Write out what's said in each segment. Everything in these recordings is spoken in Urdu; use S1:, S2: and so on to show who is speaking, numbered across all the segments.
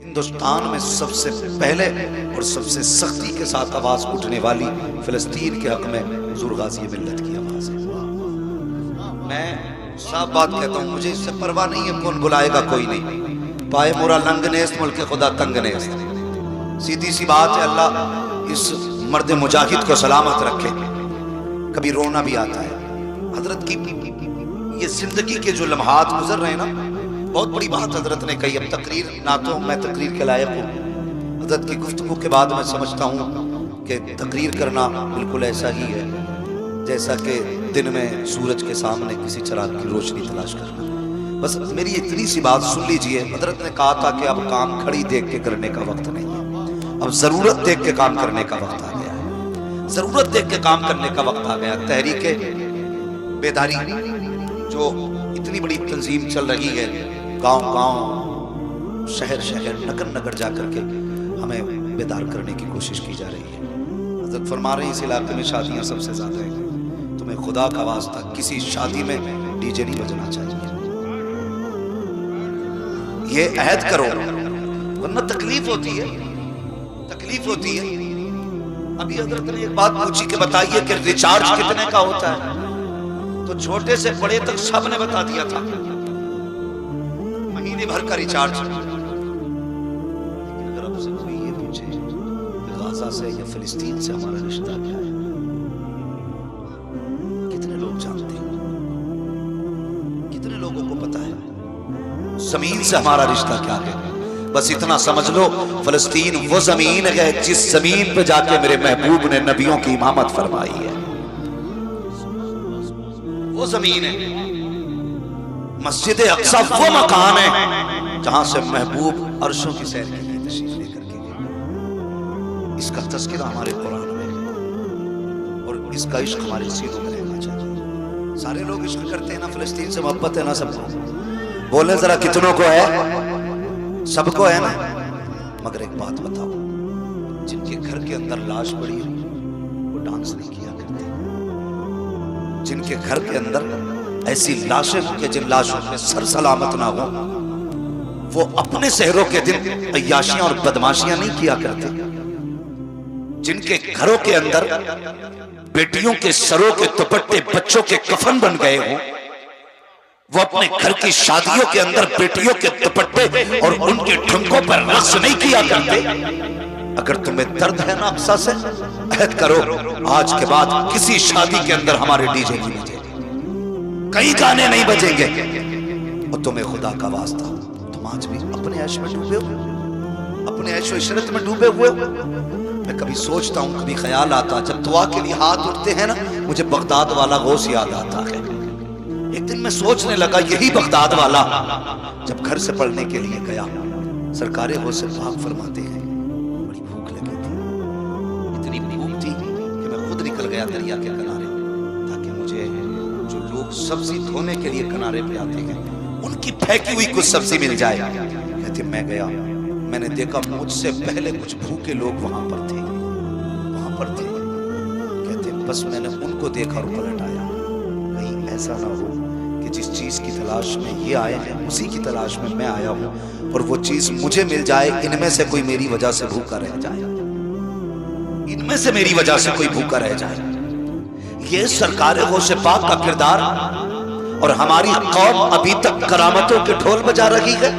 S1: ہندوستان میں سب سے پہلے اور سب سے سختی کے ساتھ آواز اٹھنے والی فلسطین کے حق میں حضور غازی ملت کی آواز ہے۔ میں صاف بات کہتا ہوں، مجھے اس سے پرواہ نہیں ہے کون بلائے گا، کوئی نہیں۔ پائے مورا لنگ نیست، ملک خدا تنگ نیست۔ سیدھی سی بات ہے، اللہ اس مرد مجاہد کو سلامت رکھے۔ کبھی رونا بھی آتا ہے۔ حضرت کی یہ زندگی کے جو لمحات گزر رہے ہیں نا، بہت بڑی بات حضرت نے کہی۔ اب تقریر نہ تو میں تقریر کے لائق ہوں، حضرت کی گفتگو کے بعد میں سمجھتا ہوں کہ تقریر کرنا بالکل ایسا ہی ہے جیسا کہ دن میں سورج کے سامنے کسی چراغ کی روشنی تلاش کرنا۔ بس میری اتنی سی بات سن لیجئے۔ حضرت نے کہا تھا کہ اب کام کھڑی دیکھ کے کرنے کا وقت نہیں ہے، اب ضرورت دیکھ کے کام کرنے کا وقت آ گیا ہے۔ ضرورت دیکھ کے کام کرنے کا وقت آ گیا۔ تحریک بیداری جو اتنی بڑی تنظیم چل رہی ہے، گاؤں گاؤں شہر شہر نگر نگر جا کر کے ہمیں بیدار کرنے کی کوشش کی جا رہی ہے۔ حضرت فرما رہے ہیں اس علاقے میں شادیاں سب سے زیادہ ہیں، تمہیں خدا کا واسطہ کسی شادی میں ڈی جے نہیں بجنا چاہیے، یہ عہد کرو، ورنہ تکلیف ہوتی ہے، تکلیف ہوتی ہے۔ ابھی حضرت نے ایک بات پوچھی کہ بتائیے کہ ریچارج کتنے کا ہوتا ہے، تو چھوٹے سے بڑے تک سب نے بتا دیا تھا، مہینے بھر کا ریچارج۔ لیکن اگر اب سے کوئی یہ پوچھے کہ غزہ سے یا فلسطین سے ہمارا رشتہ کیا ہے، کتنے لوگ جانتے ہیں، کتنے لوگوں کو پتا ہے زمین سے ہمارا رشتہ کیا ہے؟ بس اتنا سمجھ لو، فلسطین وہ زمین ہے جس زمین پہ جا کے میرے محبوب نے نبیوں کی امامت فرمائی ہے، وہ زمین ہے۔ مسجد اقصی وہ مکان ہے جہاں سے محبوب عرشوں کی سیر کے لیے تشریف لے کر کے گئے۔ اس کا تذکرہ ہمارے قرآن میں ہے اور اس کا عشق ہمارے سینوں میں رہنا چاہیے۔ سارے لوگ عشق کرتے ہیں نا، فلسطین سے محبت ہے نا سب کو، بولیں ذرا کتنوں کو ہے؟ سب کو ہے نا۔ مگر ایک بات بتاؤ، جن کے گھر کے اندر لاش پڑی وہ ڈانس نہیں کیا کرتے، جن کے گھر کے اندر ایسی لاشیں کہ جن لاشوں میں سر سلامت نہ ہو، وہ اپنے سحروں کے دن عیاشیاں اور بدماشیاں نہیں کیا کرتے، جن کے گھروں کے اندر بیٹیوں کے سروں کے دوپٹے بچوں کے کفن بن گئے ہوں، وہ اپنے گھر کی شادیوں کے اندر بیٹیوں کے دوپٹے اور ان کے ٹھنکوں پر رقص نہیں کیا کرتے۔ اگر تمہیں درد ہے نا اقصی سے، عہد کرو آج کے بعد کسی شادی کے اندر ہمارے ڈی جے نہیں بجے، کئی گانے نہیں بجیں گے۔ اور تمہیں خدا کا واسطہ، تم آج بھی اپنے عیش میں ڈوبے ہو، اپنے عیش و عشرت میں ڈوبے ہوئے ہو۔ میں کبھی سوچتا ہوں، کبھی خیال آتا، جب دعا کے لیے ہاتھ اٹھتے ہیں نا، مجھے بغداد والا غوث یاد آتا ہے۔ ایک دن میں سوچنے لگا، یہی بغداد والا جب گھر سے پڑھنے کے لیے گیا، سرکار غوث پاک فرماتے ہیں بڑی بھوک لگی تھی، اتنی بھوک تھی کہ میں خود نکل گیا دریا کے کنارے، تاکہ مجھے جو لوگ سبزی دھونے کے لیے کنارے پہ آتے ہیں ان کی پھینکی ہوئی کچھ سبزی مل جائے۔ کہتے میں گیا، میں نے دیکھا مجھ سے پہلے کچھ بھوکے لوگ وہاں پر تھے، وہاں پر تھے۔ کہتے بس میں نے ان کو دیکھا اور پلٹ آیا، کہیں ایسا نہ ہو کہ جس چیز کی تلاش میں یہ آئے ہیں اسی کی تلاش میں میں آیا ہوں اور وہ چیز مجھے مل جائے، ان میں سے کوئی میری وجہ سے بھوکا رہ جائے، ان میں سے میری وجہ سے کوئی بھوکا رہ جائے۔ یہ سرکار غوث پاک کا کردار، اور ہماری قوم ابھی تک کرامتوں کے ڈھول بجا رہی ہے۔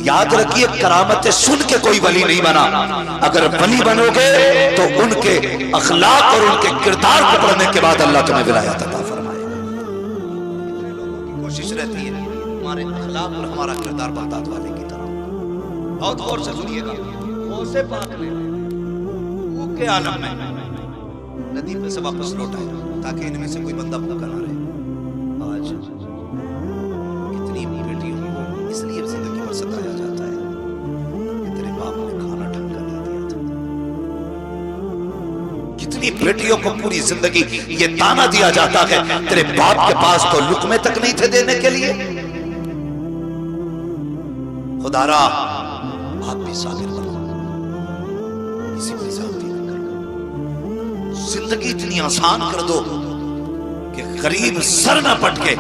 S1: یاد رکھیے، کرامتیں سن کے کوئی ولی نہیں بنا، اگر ولی بنو گے تو ان کے اخلاق اور ان کے کردار کو پڑھنے کے بعد اللہ تمہیں ولایت عطا فرمائے گا۔ کوشش رہتی ہے ہمارے اخلاق اور ہمارا کردار بغداد والے کی طرح۔ بہت غور سے سنیے گا، غوث پاک نے بھوک کے عالم میں ندی پہ سے واپس لوٹ آئے تاکہ ان میں سے کوئی بندہ بھوکا نہ رہے۔ آج کتنی بیٹیوں کو اس لیے زندگی پر ستایا جاتا ہے کہ تیرے باپ نے کھانا ڈھنگ کا نہیں دیا تھا، کتنی بیٹیوں کو پوری زندگی یہ تانا دیا جاتا ہے تیرے باپ کے پاس تو لقمے تک نہیں تھے دینے کے لیے۔ خدا را آپ بھی صابر بنو، کسی پر زیادتی نہ کرو، زندگی اتنی آسان کر دو کہ غریب سر نہ پٹکے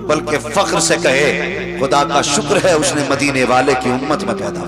S1: بلکہ فخر سے کہے خدا کا شکر ہے اس نے مدینے والے کی امت میں پیدا